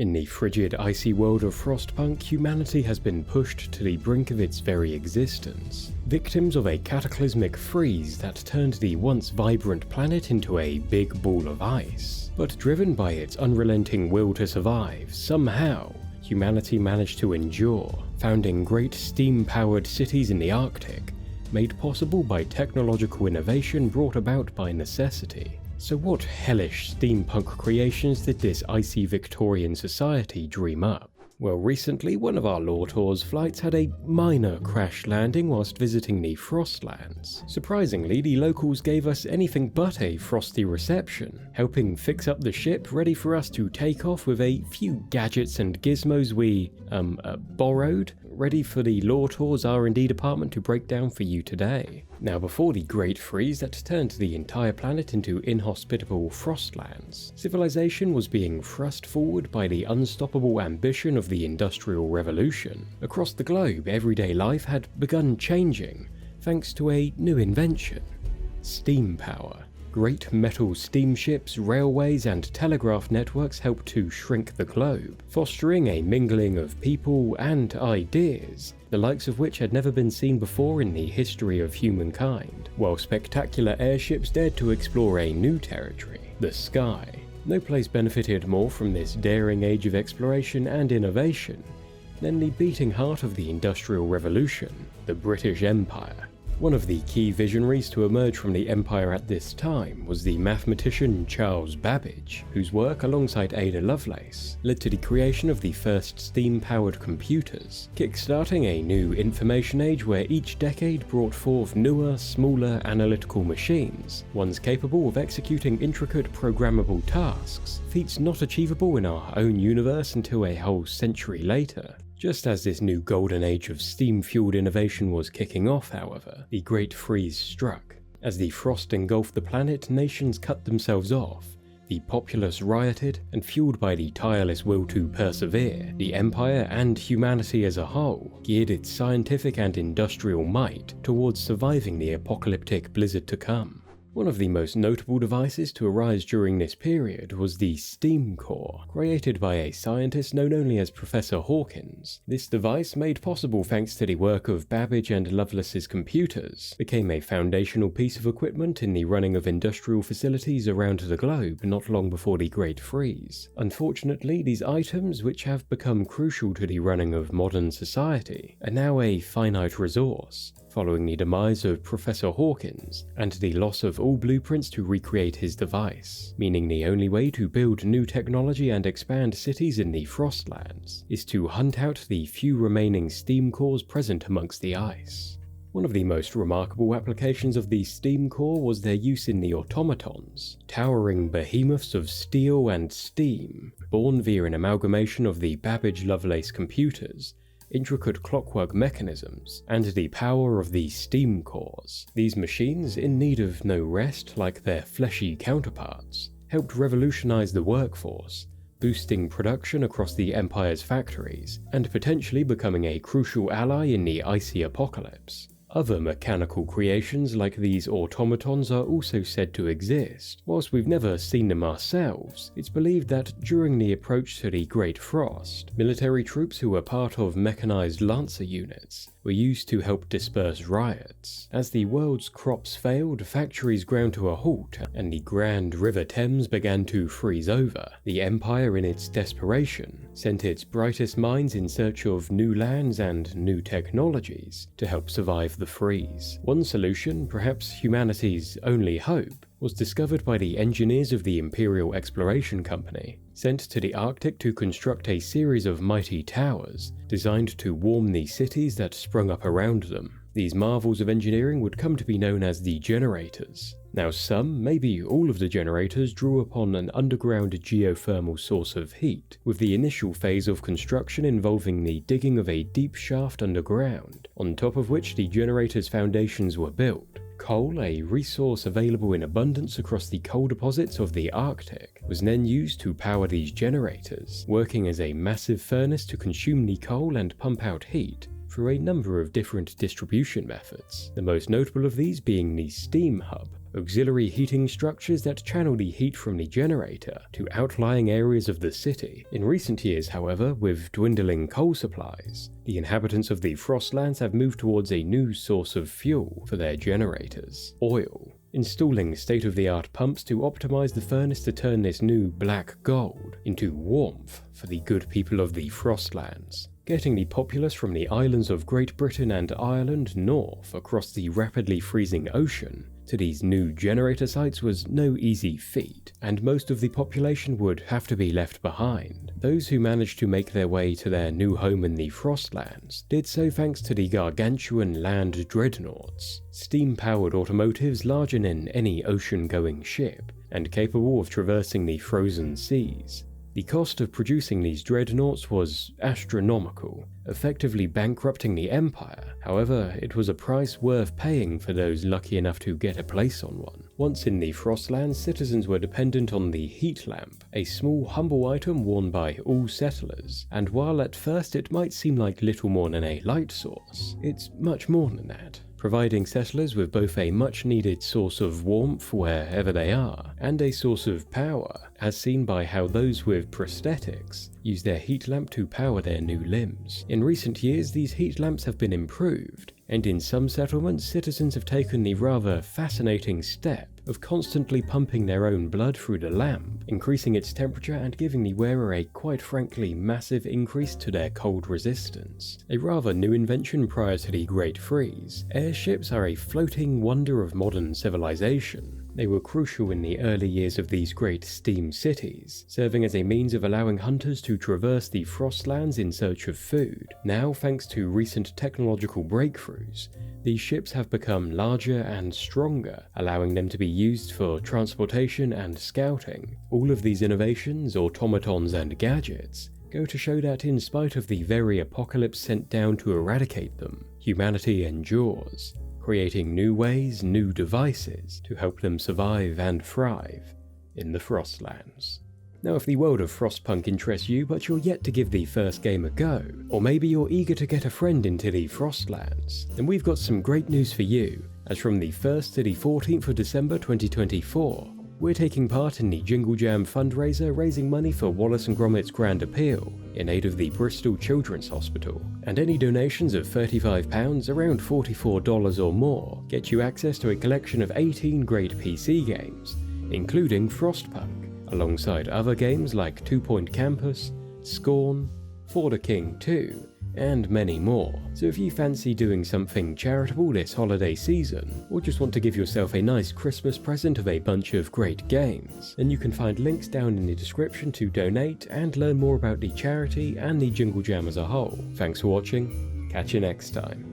In the frigid, icy world of Frostpunk, humanity has been pushed to the brink of its very existence, victims of a cataclysmic freeze that turned the once vibrant planet into a big ball of ice. But driven by its unrelenting will to survive, somehow, humanity managed to endure, founding great steam-powered cities in the Arctic, made possible by technological innovation brought about by necessity. So what hellish steampunk creations did this icy Victorian society dream up? Well, recently one of our Lore Tours flights had a minor crash landing whilst visiting the Frostlands. Surprisingly, the locals gave us anything but a frosty reception, helping fix up the ship ready for us to take off with a few gadgets and gizmos we, borrowed, ready for the Lore Tours R&D department to break down for you today. Now, before the Great Freeze that turned the entire planet into inhospitable Frostlands, civilization was being thrust forward by the unstoppable ambition of the Industrial Revolution. Across the globe, everyday life had begun changing, thanks to a new invention: steam power. Great metal steamships, railways, and telegraph networks helped to shrink the globe, fostering a mingling of people and ideas, the likes of which had never been seen before in the history of humankind, while spectacular airships dared to explore a new territory, the sky. No place benefited more from this daring age of exploration and innovation than the beating heart of the Industrial Revolution, the British Empire. One of the key visionaries to emerge from the empire at this time was the mathematician Charles Babbage, whose work alongside Ada Lovelace led to the creation of the first steam-powered computers, kickstarting a new information age where each decade brought forth newer, smaller analytical machines, ones capable of executing intricate programmable tasks, feats not achievable in our own universe until a whole century later. Just as this new golden age of steam-fueled innovation was kicking off, however, the Great Freeze struck. As the frost engulfed the planet, nations cut themselves off, the populace rioted, and fueled by the tireless will to persevere, the Empire and humanity as a whole geared its scientific and industrial might towards surviving the apocalyptic blizzard to come. One of the most notable devices to arise during this period was the steam core, created by a scientist known only as Professor Hawkins. This device, made possible thanks to the work of Babbage and Lovelace's computers, became a foundational piece of equipment in the running of industrial facilities around the globe not long before the Great Freeze. Unfortunately, these items, which have become crucial to the running of modern society, are now a finite resource, following the demise of Professor Hawkins and the loss of all blueprints to recreate his device, meaning the only way to build new technology and expand cities in the Frostlands is to hunt out the few remaining steam cores present amongst the ice. One of the most remarkable applications of the steam core was their use in the Automatons, towering behemoths of steel and steam, born via an amalgamation of the Babbage-Lovelace computers, intricate clockwork mechanisms, and the power of the steam cores. These machines, in need of no rest like their fleshy counterparts, helped revolutionize the workforce, boosting production across the Empire's factories, and potentially becoming a crucial ally in the icy apocalypse. Other mechanical creations like these automatons are also said to exist. Whilst we've never seen them ourselves, it's believed that during the approach to the Great Frost, military troops who were part of mechanized lancer units were used to help disperse riots. As the world's crops failed, factories ground to a halt, and the grand River Thames began to freeze over, the Empire, in its desperation, sent its brightest minds in search of new lands and new technologies to help survive the freeze. One solution, perhaps humanity's only hope, was discovered by the engineers of the Imperial Exploration Company, sent to the Arctic to construct a series of mighty towers designed to warm the cities that sprung up around them. These marvels of engineering would come to be known as the generators. Now, some, maybe all of the generators, drew upon an underground geothermal source of heat, with the initial phase of construction involving the digging of a deep shaft underground, on top of which the generator's foundations were built. Coal, a resource available in abundance across the coal deposits of the Arctic, was then used to power these generators, working as a massive furnace to consume the coal and pump out heat through a number of different distribution methods, the most notable of these being the steam hub, auxiliary heating structures that channel the heat from the generator to outlying areas of the city. In recent years, however, with dwindling coal supplies, the inhabitants of the Frostlands have moved towards a new source of fuel for their generators: oil. Installing state-of-the-art pumps to optimize the furnace to turn this new black gold into warmth for the good people of the Frostlands. Getting the populace from the islands of Great Britain and Ireland north across the rapidly freezing ocean to these new generator sites was no easy feat, and most of the population would have to be left behind. Those who managed to make their way to their new home in the Frostlands did so thanks to the gargantuan land dreadnoughts, steam-powered automotives larger than any ocean-going ship, and capable of traversing the frozen seas. The cost of producing these dreadnoughts was astronomical, effectively bankrupting the Empire. However, it was a price worth paying for those lucky enough to get a place on one. Once in the Frostlands, citizens were dependent on the heat lamp, a small, humble item worn by all settlers, and while at first it might seem like little more than a light source, it's much more than that, providing settlers with both a much-needed source of warmth wherever they are, and a source of power, as seen by how those with prosthetics use their heat lamp to power their new limbs. In recent years, these heat lamps have been improved, and in some settlements, citizens have taken the rather fascinating step of constantly pumping their own blood through the lamp, increasing its temperature and giving the wearer a quite frankly massive increase to their cold resistance. A rather new invention prior to the Great Freeze, airships are a floating wonder of modern civilization. They were crucial in the early years of these great steam cities, serving as a means of allowing hunters to traverse the Frostlands in search of food. Now, thanks to recent technological breakthroughs, these ships have become larger and stronger, allowing them to be used for transportation and scouting. All of these innovations, automatons and gadgets, go to show that in spite of the very apocalypse sent down to eradicate them, humanity endures, creating new ways, new devices to help them survive and thrive in the Frostlands. Now, if the world of Frostpunk interests you but you're yet to give the first game a go, or maybe you're eager to get a friend into the Frostlands, then we've got some great news for you, as from the 1st to the 14th of December 2024, we're taking part in the Jingle Jam fundraiser raising money for Wallace & Gromit's Grand Appeal in aid of the Bristol Children's Hospital, and any donations of £35, around $44 or more, get you access to a collection of 18 great PC games, including Frostpunk, alongside other games like 2 Point Campus, Scorn, For the King 2, and many more. So if you fancy doing something charitable this holiday season, or just want to give yourself a nice Christmas present of a bunch of great games, then you can find links down in the description to donate and learn more about the charity and the Jingle Jam as a whole. Thanks for watching, catch you next time.